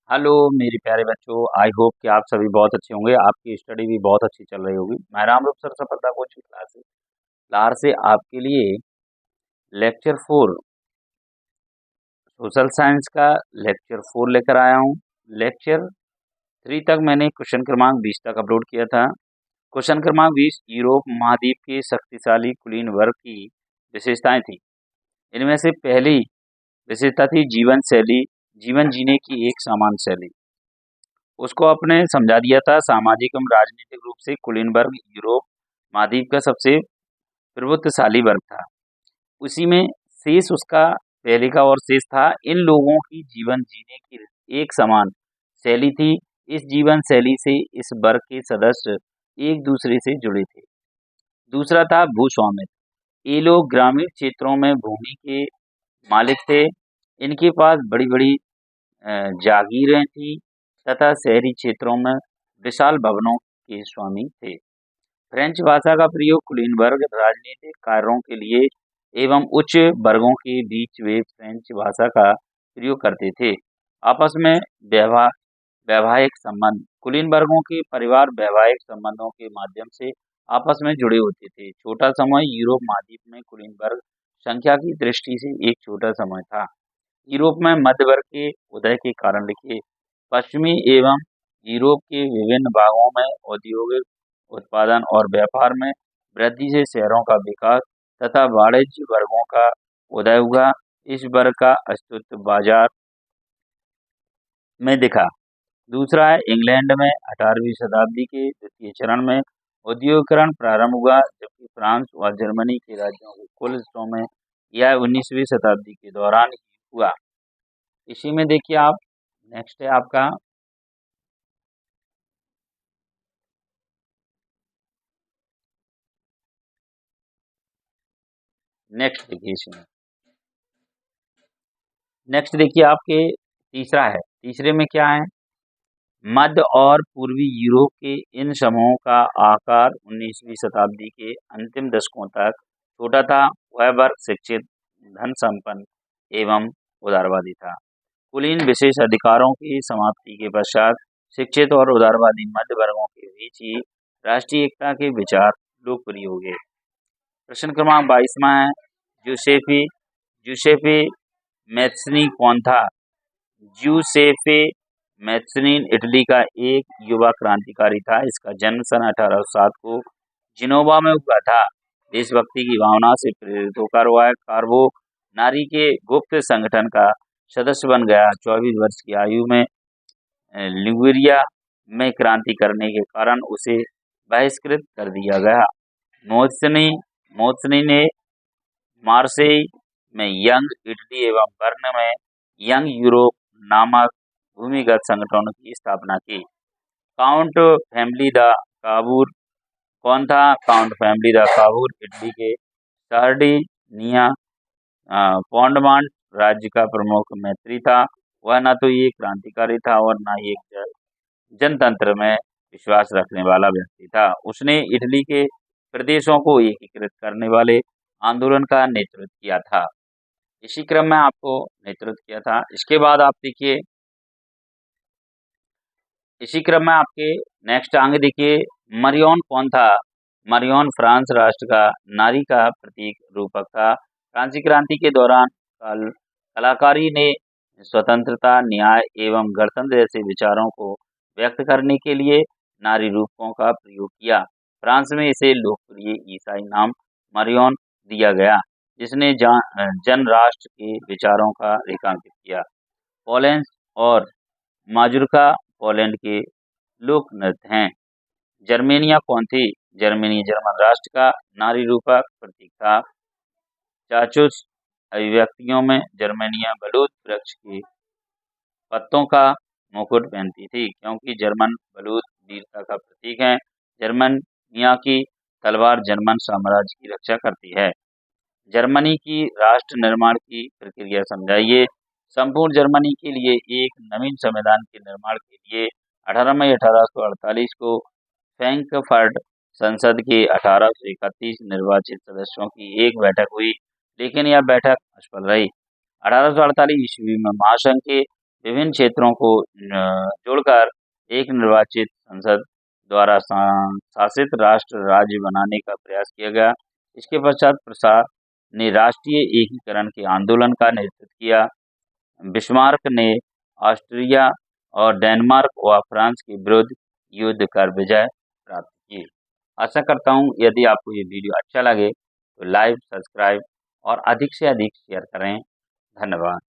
Hello मेरे प्यारे बच्चों, आई होप कि आप सभी बहुत अच्छे होंगे। आपकी स्टडी भी बहुत अच्छी चल रही होगी। मैं रामरूप सर सफलता कोचिंग क्लासेस लार से आपके लिए लेक्चर 4 सोशल साइंस का लेक्चर 4 लेकर आया हूँ। लेक्चर 3 तक मैंने क्वेश्चन क्रमांक 20 तक अपलोड किया था। क्वेश्चन क्रमांक 20 यूरोप महाद्वीप के शक्तिशाली कुलीन वर्ग की विशेषताएं थी। इनमें से पहली विशेषता थी जीवन शैली, जीवन जीने की एक समान शैली। उसको आपने समझा दिया था। सामाजिक एवं राजनीतिक रूप से कुलीन वर्ग यूरोप महाद्वीप का सबसे प्रभुत्वशाली वर्ग था। उसी में शेष उसका पहले का और शेष था, इन लोगों की जीवन जीने की एक समान शैली थी। इस जीवन शैली से इस वर्ग के सदस्य एक दूसरे से जुड़े थे। दूसरा था भूस्वामित्व। ये लोग ग्रामीण क्षेत्रों में भूमि के मालिक थे। इनके पास बड़ी बड़ी जागीरें थी तथा शहरी क्षेत्रों में विशाल भवनों के स्वामी थे। फ्रेंच भाषा का प्रयोग कुलीन वर्ग राजनीतिक कार्यों के लिए एवं उच्च वर्गों के बीच वे फ्रेंच भाषा का प्रयोग करते थे। आपस में व्यवहार वैवाहिक संबंध, कुलीन वर्गों के परिवार वैवाहिक संबंधों के माध्यम से आपस में जुड़े होते थे। छोटा समय यूरोप महाद्वीप में कुलीन वर्ग संख्या की दृष्टि से एक छोटा समय था। यूरोप में मध्य वर्ग के उदय के कारण लिखिए। पश्चिमी एवं यूरोप के विभिन्न भागों में औद्योगिक उत्पादन और व्यापार में वृद्धि से शहरों का विकास तथा वाणिज्य वर्गों का उदय हुआ। इस वर्ग का अस्तित्व बाजार में दिखा। दूसरा है इंग्लैंड में 18वीं शताब्दी के द्वितीय चरण में औद्योगिकरण प्रारंभ हुआ, जबकि फ्रांस और जर्मनी के राज्यों के कुल हिस्सों में यह 19वीं शताब्दी के दौरान ही हुआ। इसी में देखिए आप, नेक्स्ट है आपका नेक्स्ट देखिए इसमें नेक्स्ट देखिए आपके तीसरा है। तीसरे में क्या है, मध्य और पूर्वी यूरोप के इन समूहों का आकार 19वीं शताब्दी के अंतिम दशकों तक छोटा था। वह वर्ग शिक्षित, धन संपन्न एवं उदारवादी था। कुलीन विशेष अधिकारों की समाप्ति के पश्चात शिक्षित और उदारवादी मध्य वर्गों के बीच ही राष्ट्रीय एकता के विचार लोकप्रिय हो गए। प्रश्न क्रमांक 22 में है, जूसेफी जूसेफे मैथ्सनी कौन था? जूसेफे मैथ्सनी इटली का एक युवा क्रांतिकारी था। इसका जन्म सन 1807 को जिनोवा में हुआ था। देशभक्ति की भावना से प्रेरित होकर वह कार्बो नारी के गुप्त संगठन का सदस्य बन गया। 24 वर्ष की आयु में लिगुरिया में क्रांति करने के कारण उसे बहिष्कृत कर दिया गया। मोत्सनी मोत्सनी ने मार्सेई में यंग इटली एवं बर्न में यंग यूरोप नामक भूमिगत संगठनों की स्थापना की। काउंट फैमिली द काबूर कौन था? काउंट फैमिली द काबूर इटली के सार्डिनिया पौंडमांड राज्य का प्रमुख मंत्री था। वह न तो ये क्रांतिकारी था और न ही एक जनतंत्र में विश्वास रखने वाला व्यक्ति था। उसने इटली के प्रदेशों को एकीकृत करने वाले आंदोलन का नेतृत्व किया था। इसी क्रम में आपको नेतृत्व किया था। इसके बाद आप देखिए, इसी क्रम में आपके नेक्स्ट आगे देखिए, मरियन कौन था? मरियन फ्रांस राष्ट्र का नारी का प्रतीक रूपक था। फ्रांसीसी क्रांति के दौरान कलाकारी ने स्वतंत्रता, न्याय एवं गणतंत्र जैसे विचारों को व्यक्त करने के लिए नारी रूपकों का प्रयोग किया। फ्रांस में इसे लोकप्रिय ईसाई नाम मरियन दिया गया, जिसने जन राष्ट्र के विचारों का रेखांकित किया। पोलैंड और माजुर्का पोलैंड के लोक नृत्य हैं। जर्मेनिया कौन थी? जर्मनी जर्मन राष्ट्र का नारी रूपक प्रतीक था। चाचुस अभिव्यक्तियों में जर्मनिया बलूत वृक्ष के पत्तों का मुकुट पहनती थी, क्योंकि जर्मन बलूत वीरता का प्रतीक है। जर्मनिया की तलवार जर्मन साम्राज्य की रक्षा करती है। जर्मनी की राष्ट्र निर्माण की प्रक्रिया समझाइए। संपूर्ण जर्मनी के लिए एक नवीन संविधान के निर्माण के लिए 18 मई 1848 को फ्रैंकफर्ट संसद के 1831 निर्वाचित सदस्यों की एक बैठक हुई, लेकिन यह बैठक असफल रही। 1848 ईस्वी में महासंघ के विभिन्न क्षेत्रों को जोड़कर एक निर्वाचित संसद द्वारा शासित राष्ट्र राज्य बनाने का प्रयास किया गया। इसके पश्चात प्रसाद ने राष्ट्रीय एकीकरण के आंदोलन का नेतृत्व किया। बिस्मार्क ने ऑस्ट्रिया और डेनमार्क व फ्रांस के विरुद्ध युद्ध कर विजय प्राप्त की। आशा करता हूँ यदि आपको ये वीडियो अच्छा लगे तो लाइक, सब्सक्राइब और अधिक से अधिक शेयर करें। धन्यवाद।